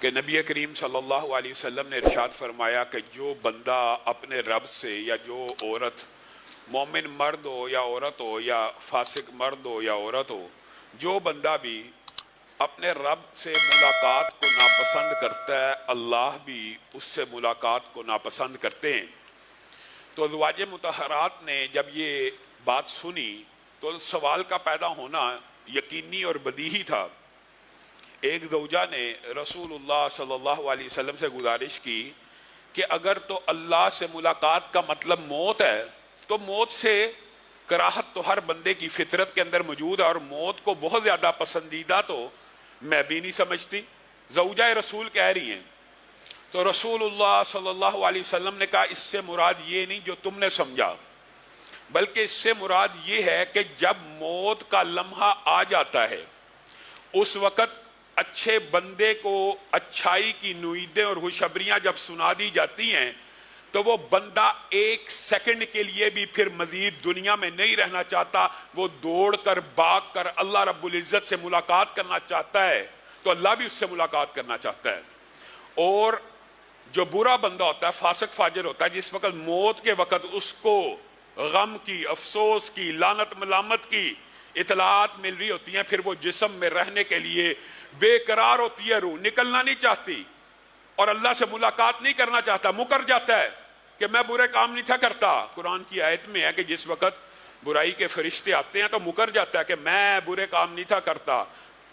کہ نبی کریم صلی اللہ علیہ وسلم نے ارشاد فرمایا کہ جو بندہ اپنے رب سے یا جو عورت مومن مرد ہو یا عورت ہو یا فاسق مرد ہو یا عورت ہو جو بندہ بھی اپنے رب سے ملاقات کو ناپسند کرتا ہے اللہ بھی اس سے ملاقات کو ناپسند کرتے ہیں۔ تو ازواج مطہرات نے جب یہ بات سنی تو سوال کا پیدا ہونا یقینی اور بدیہی تھا۔ ایک زوجہ نے رسول اللہ صلی اللہ علیہ وسلم سے گزارش کی کہ اگر تو اللہ سے ملاقات کا مطلب موت ہے تو موت سے کراہت تو ہر بندے کی فطرت کے اندر موجود ہے، اور موت کو بہت زیادہ پسندیدہ تو میں بھی نہیں سمجھتی۔ زوجہ رسول کہہ رہی ہیں تو رسول اللہ صلی اللہ علیہ وسلم نے کہا اس سے مراد یہ نہیں جو تم نے سمجھا، بلکہ اس سے مراد یہ ہے کہ جب موت کا لمحہ آ جاتا ہے اس وقت اچھے بندے کو اچھائی کی نویدیں اور خوشخبریاں جب سنا دی جاتی ہیں تو وہ بندہ ایک سیکنڈ کے لیے بھی پھر مزید دنیا میں نہیں رہنا چاہتا، وہ دوڑ کر بھاگ کر اللہ رب العزت سے ملاقات کرنا چاہتا ہے، تو اللہ بھی اس سے ملاقات کرنا چاہتا ہے۔ اور جو برا بندہ ہوتا ہے، فاسق فاجر ہوتا ہے، جس وقت موت کے وقت اس کو غم کی، افسوس کی، لعنت ملامت کی اطلاعات مل رہی ہوتی ہیں، پھر وہ جسم میں رہنے کے لیے بے قرار ہوتی ہے، روح نکلنا نہیں چاہتی اور اللہ سے ملاقات نہیں کرنا چاہتا، مکر جاتا ہے کہ میں برے کام نہیں تھا کرتا۔ قرآن کی آیت میں ہے کہ جس وقت برائی کے فرشتے آتے ہیں تو مکر جاتا ہے کہ میں برے کام نہیں تھا کرتا۔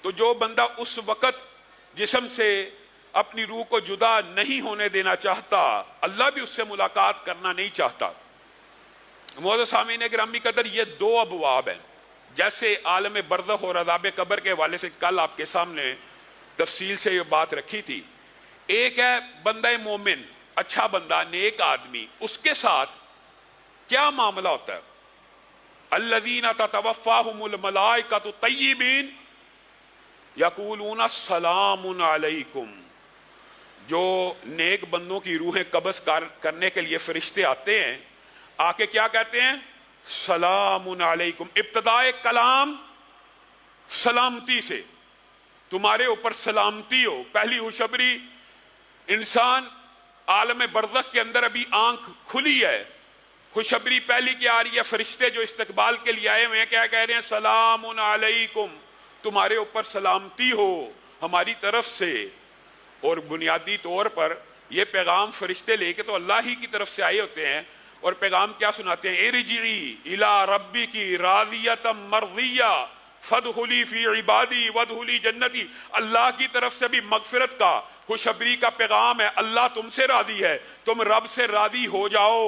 تو جو بندہ اس وقت جسم سے اپنی روح کو جدا نہیں ہونے دینا چاہتا، اللہ بھی اس سے ملاقات کرنا نہیں چاہتا۔ معزز سامعین گرامی قدر، یہ دو ابواب ہیں۔ جیسے عالم برزخ اور عذاب قبر کے حوالے سے کل آپ کے سامنے تفصیل سے یہ بات رکھی تھی، ایک ہے بندہ مومن، اچھا بندہ، نیک آدمی، اس کے ساتھ کیا معاملہ ہوتا ہے؟ الذین تتوفاہم الملائکۃ طیبین یقولون السلام علیکم۔ جو نیک بندوں کی روحیں قبض کرنے کے لیے فرشتے آتے ہیں، آ کے کیا کہتے ہیں؟ سلام علیکم۔ ابتدائے کلام سلامتی سے، تمہارے اوپر سلامتی ہو۔ پہلی خوشخبری، انسان عالم برزخ کے اندر ابھی آنکھ کھلی ہے، خوشخبری پہلی کیا آ رہی ہے؟ فرشتے جو استقبال کے لیے آئے ہوئے ہیں کیا کہہ رہے ہیں؟ سلام علیکم، تمہارے اوپر سلامتی ہو ہماری طرف سے۔ اور بنیادی طور پر یہ پیغام فرشتے لے کے تو اللہ ہی کی طرف سے آئے ہوتے ہیں، اور پیغام کیا سناتے ہیں؟ ارجعی الی ربک راضیۃ مرضیہ فادخلی فی عبادی وادخلی جنتی۔ اللہ کی طرف سے بھی مغفرت کا، خوشخبری کا پیغام ہے، اللہ تم سے راضی ہے، تم رب سے راضی ہو جاؤ۔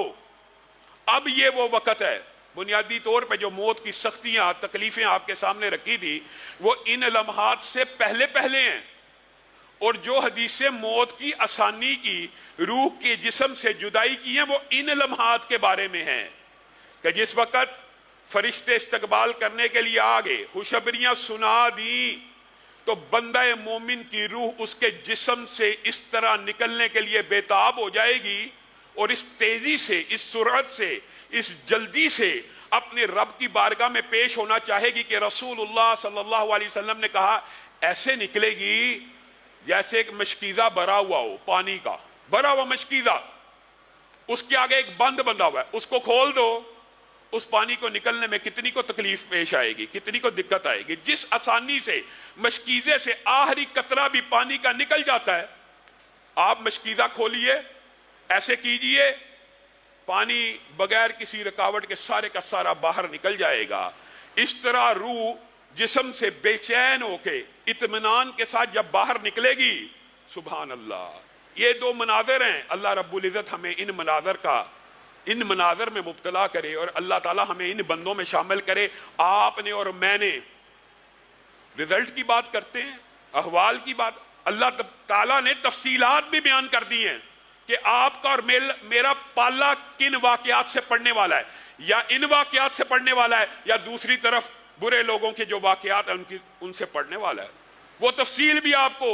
اب یہ وہ وقت ہے، بنیادی طور پہ جو موت کی سختیاں، تکلیفیں آپ کے سامنے رکھی تھی وہ ان لمحات سے پہلے پہلے ہیں، اور جو حدیثیں موت کی آسانی کی، روح کے جسم سے جدائی کی ہیں، وہ ان لمحات کے بارے میں ہیں کہ جس وقت فرشتے استقبال کرنے کے لیے آگے خوشخبریاں سنا دیں تو بندہ مومن کی روح اس کے جسم سے اس طرح نکلنے کے لیے بےتاب ہو جائے گی، اور اس تیزی سے، اس سرعت سے، اس جلدی سے اپنے رب کی بارگاہ میں پیش ہونا چاہے گی کہ رسول اللہ صلی اللہ علیہ وسلم نے کہا ایسے نکلے گی جیسے ایک مشکیزہ بھرا ہوا ہو، پانی کا بھرا ہوا مشکیزہ، اس کے آگے ایک بند بندہ ہوا ہے، اس کو کھول دو، اس پانی کو نکلنے میں کتنی کو تکلیف پیش آئے گی، کتنی کو دقت آئے گی۔ جس آسانی سے مشکیزے سے آخری قطرہ بھی پانی کا نکل جاتا ہے، آپ مشکیزہ کھولیے، ایسے کیجئے، پانی بغیر کسی رکاوٹ کے سارے کا سارا باہر نکل جائے گا۔ اس طرح روح جسم سے بے چین ہو کے اطمینان کے ساتھ جب باہر نکلے گی، سبحان اللہ، یہ دو مناظر ہیں۔ اللہ رب العزت ہمیں ان مناظر میں مبتلا کرے، اور اللہ تعالی ہمیں ان بندوں میں شامل کرے۔ آپ نے اور میں نے رزلٹ کی بات کرتے ہیں، احوال کی بات، اللہ تعالیٰ نے تفصیلات بھی بیان کر دی ہیں کہ آپ کا اور میرا پالا کن واقعات سے پڑنے والا ہے، یا ان واقعات سے پڑنے والا ہے، یا دوسری طرف برے لوگوں کے جو واقعات ہیں ان سے پڑھنے والا ہے۔ وہ تفصیل بھی آپ کو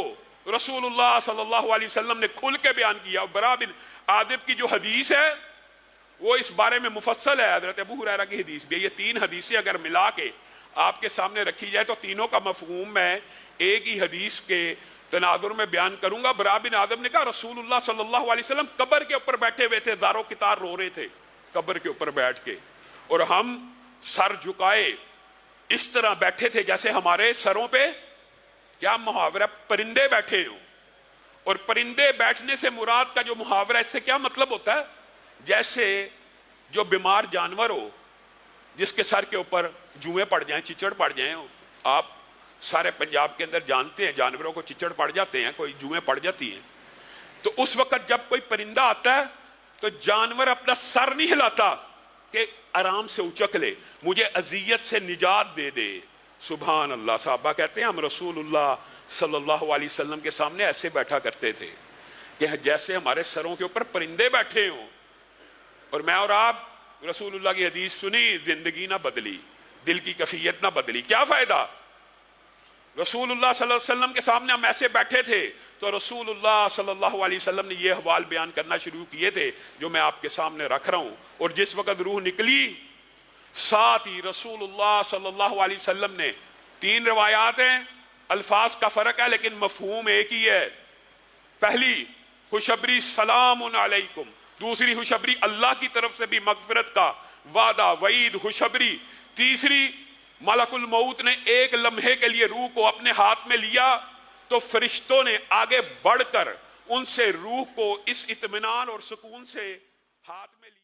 رسول اللہ صلی اللہ علیہ وسلم نے کھل کے بیان کیا۔ برا بن عازب کی جو حدیث ہے وہ اس بارے میں مفصل ہے، حضرت ابو ہریرہ کی حدیث بھی ہے۔ یہ تین حدیثیں اگر ملا کے آپ کے سامنے رکھی جائے تو تینوں کا مفہوم میں ایک ہی حدیث کے تناظر میں بیان کروں گا۔ برا بن عازب نے کہا رسول اللہ صلی اللہ علیہ وسلم قبر کے اوپر بیٹھے ہوئے تھے، زار و کتار رو رہے تھے قبر کے اوپر بیٹھ کے، اور ہم سر جھکائے اس طرح بیٹھے تھے جیسے ہمارے سروں پہ کیا محاورہ پرندے بیٹھے ہوں۔ اور پرندے بیٹھنے سے مراد کا جو محاورہ اس سے کیا مطلب ہوتا ہے، جیسے جو بیمار جانور ہو جس کے سر کے اوپر جوئیں پڑ جائیں، چچڑ پڑ جائیں، آپ سارے پنجاب کے اندر جانتے ہیں جانوروں کو چچڑ پڑ جاتے ہیں، کوئی جوئیں پڑ جاتی ہیں، تو اس وقت جب کوئی پرندہ آتا ہے تو جانور اپنا سر نہیں ہلاتا کہ آرام سے اچک لے، مجھے اذیت سے نجات دے دے۔ سبحان اللہ۔ صحابہ کہتے ہیں ہم رسول اللہ صلی اللہ علیہ وسلم کے سامنے ایسے بیٹھا کرتے تھے کہ جیسے ہمارے سروں کے اوپر پرندے بیٹھے ہوں، اور میں اور آپ رسول اللہ کی حدیث سنی، زندگی نہ بدلی، دل کی کیفیت نہ بدلی، کیا فائدہ؟ رسول اللہ صلی اللہ علیہ وسلم کے سامنے ہم ایسے بیٹھے تھے تو رسول اللہ صلی اللہ علیہ وسلم نے یہ احوال بیان کرنا شروع کیے تھے جو میں آپ کے سامنے رکھ رہا ہوں، اور جس وقت روح نکلی ساتھ ہی رسول اللہ صلی اللہ علیہ وسلم نے، تین روایات ہیں، الفاظ کا فرق ہے لیکن مفہوم ایک ہی ہے۔ پہلی خوشبری سلام علیکم، دوسری خوشبری اللہ کی طرف سے بھی مغفرت کا وعدہ، وعید، خوشبری، تیسری ملک الموت نے ایک لمحے کے لیے روح کو اپنے ہاتھ میں لیا تو فرشتوں نے آگے بڑھ کر ان سے روح کو اس اطمینان اور سکون سے ہاتھ میں لیا۔